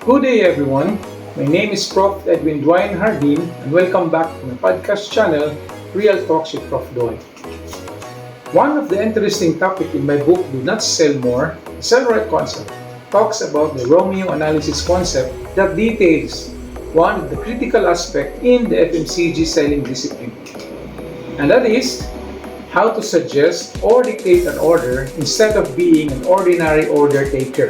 Good day everyone. My name is Prof. Edwin Dwayne Hardin and welcome back to my podcast channel, Real Talks with Prof. Doy. One of the interesting topics in my book, Do Not Sell More, the Sell Right Concept, talks about the Romeo analysis concept that details one of the critical aspects in the FMCG selling discipline. And that is how to suggest or dictate an order instead of being an ordinary order taker.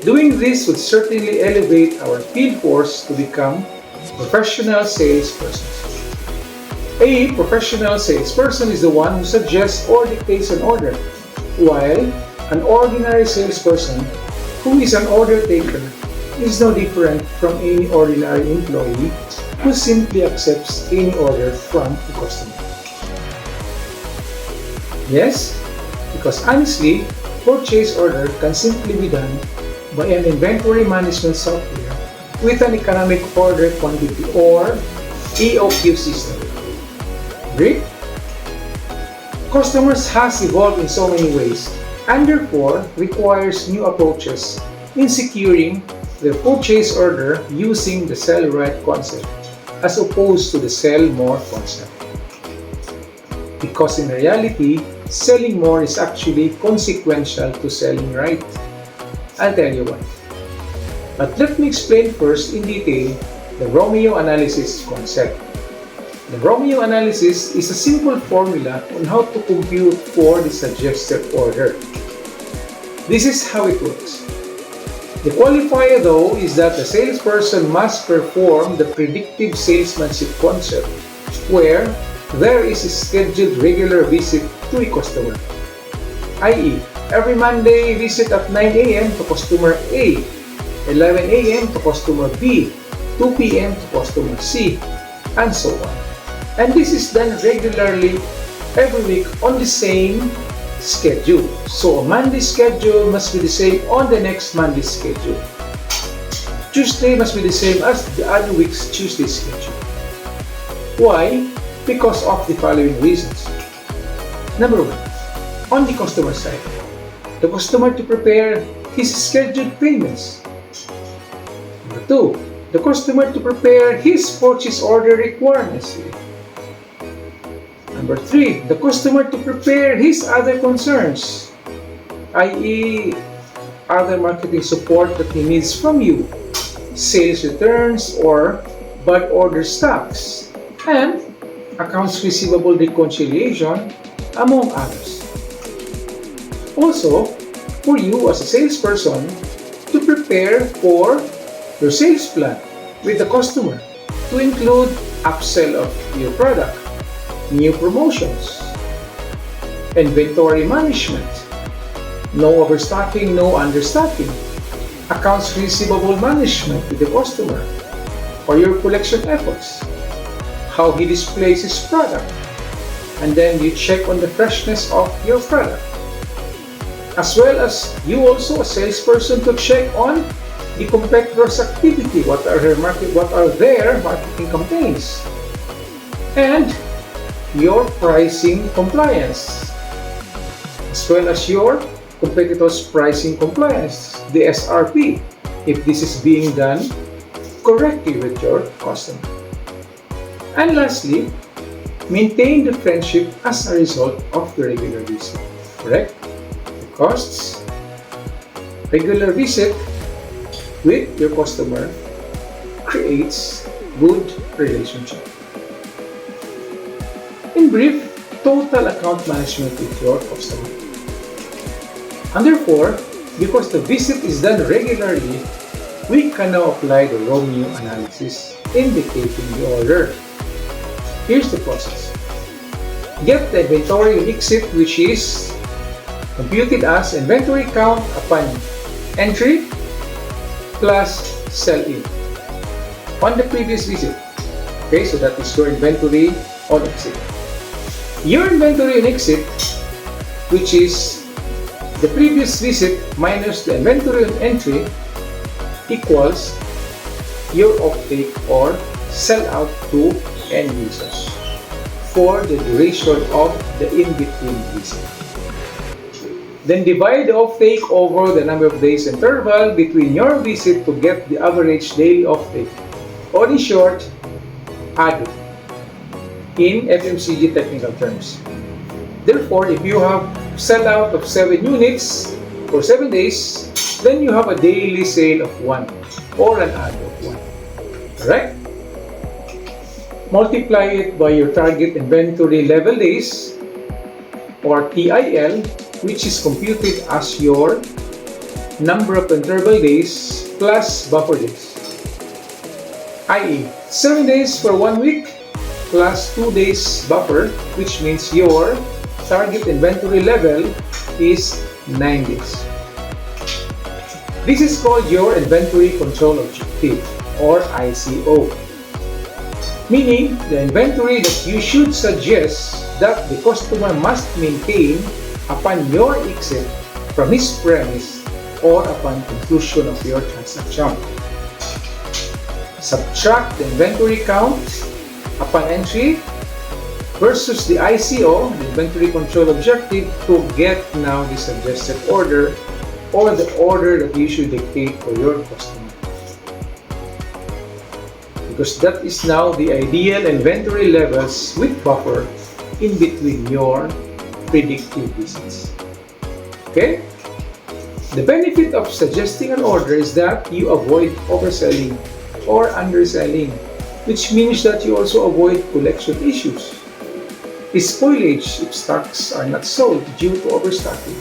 Doing this would certainly elevate our field force to become professional salespersons. A professional salesperson is the one who suggests or dictates an order, while an ordinary salesperson who is an order taker is no different from any ordinary employee who simply accepts any order from the customer. Yes, because honestly, purchase order can simply be done by an inventory management software with an economic order quantity or EOQ system. Agree? Customers has evolved in so many ways and therefore requires new approaches in securing their purchase order using the sell right concept as opposed to the sell more concept. Because in reality, selling more is actually consequential to selling right. I'll tell you why. But let me explain first in detail the Romeo analysis concept. The Romeo analysis is a simple formula on how to compute for the suggested order. This is how it works. The qualifier though is that the salesperson must perform the predictive salesmanship concept where there is a scheduled regular visit to a customer, i.e., every Monday, visit at 9 a.m. to customer A, 11 a.m. to customer B, 2 p.m. to customer C, and so on. And this is done regularly every week on the same schedule. So a Monday schedule must be the same on the next Monday schedule. Tuesday must be the same as the other week's Tuesday schedule. Why? Because of the following reasons. Number one, on the customer side, the customer to prepare his scheduled payments. Number two, the customer to prepare his purchase order requirements. Number three, the customer to prepare his other concerns, i.e., other marketing support that he needs from you, sales returns or bad order stocks, and accounts receivable reconciliation, among others. Also, for you as a salesperson to prepare for your sales plan with the customer to include upsell of your product, new promotions, inventory management, no overstocking, no understocking, accounts receivable management with the customer, or your collection efforts, how he displays his product, and then you check on the freshness of your product. As well as you also a salesperson to check on the competitors' activity, what are their marketing campaigns, and your pricing compliance, as well as your competitors' pricing compliance, the SRP, if this is being done correctly with your customer. And lastly, maintain the friendship as a result of the regular visit. Correct? Costs, regular visit with your customer creates good relationship. In brief, total account management with your customer. And therefore, because the visit is done regularly, we can now apply the Romeo analysis indicating the order. Here's the process. Get the inventory on exit, which is computed as inventory count upon entry plus sell-in on the previous visit. Okay, so that is your inventory on exit. Your inventory on exit, which is the previous visit minus the inventory on entry, equals your offtake or sell out to end users for the duration of the in-between visit. Then divide the offtake over the number of days interval between your visit to get the average daily offtake. Or in short, add in FMCG technical terms. Therefore, if you have sell out of 7 units for 7 days, then you have a daily sale of 1 or an add of 1. Correct? Multiply it by your target inventory level days or TIL, which is computed as your number of interval days plus buffer days. I.e., 7 days for 1 week plus 2 days buffer, which means your target inventory level is 9 days. This is called your inventory control objective or ICO, meaning the inventory that you should suggest that the customer must maintain upon your exit from his premise or upon conclusion of your transaction. Subtract the inventory count upon entry versus the ICO, the inventory control objective, to get now the suggested order or the order that you should dictate for your customer. Because that is now the ideal inventory levels with buffer in between your predictive visits. Okay? The benefit of suggesting an order is that you avoid overselling or underselling, which means that you also avoid collection issues, spoilage if stocks are not sold due to overstocking.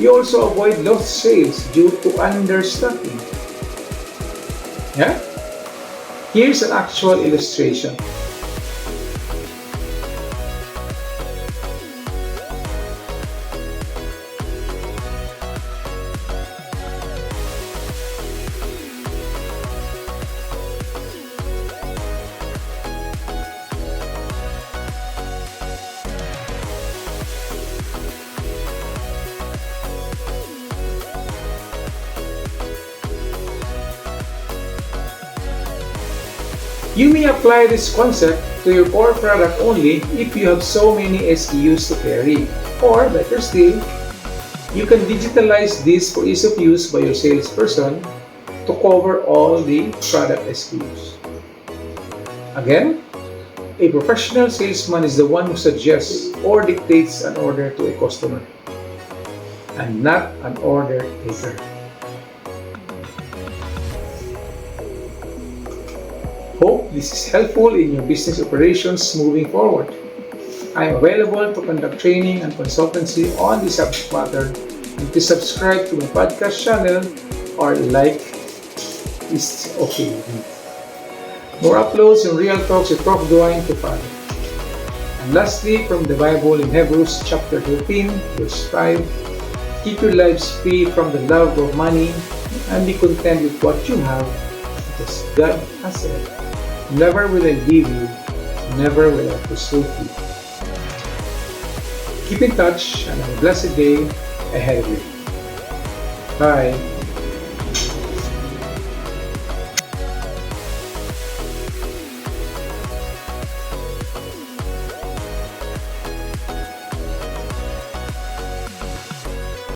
You also avoid lost sales due to understocking. Yeah? Here's an actual illustration. You may apply this concept to your core product only if you have so many SKUs to carry. Or better still, you can digitalize this for ease of use by your salesperson to cover all the product SKUs. Again, a professional salesman is the one who suggests or dictates an order to a customer, and not an order taker. Hope this is helpful in your business operations moving forward. I am available to conduct training and consultancy on this subject matter, and to subscribe to my podcast channel or like is okay with me. More uploads and real talks with Prof. Dwayne to follow. And lastly, from the Bible in Hebrews chapter 13, verse 5, keep your lives free from the love of money and be content with what you have, because God has said, never will I leave you, never will I forsake you. Keep in touch and have a blessed day ahead of you. Bye.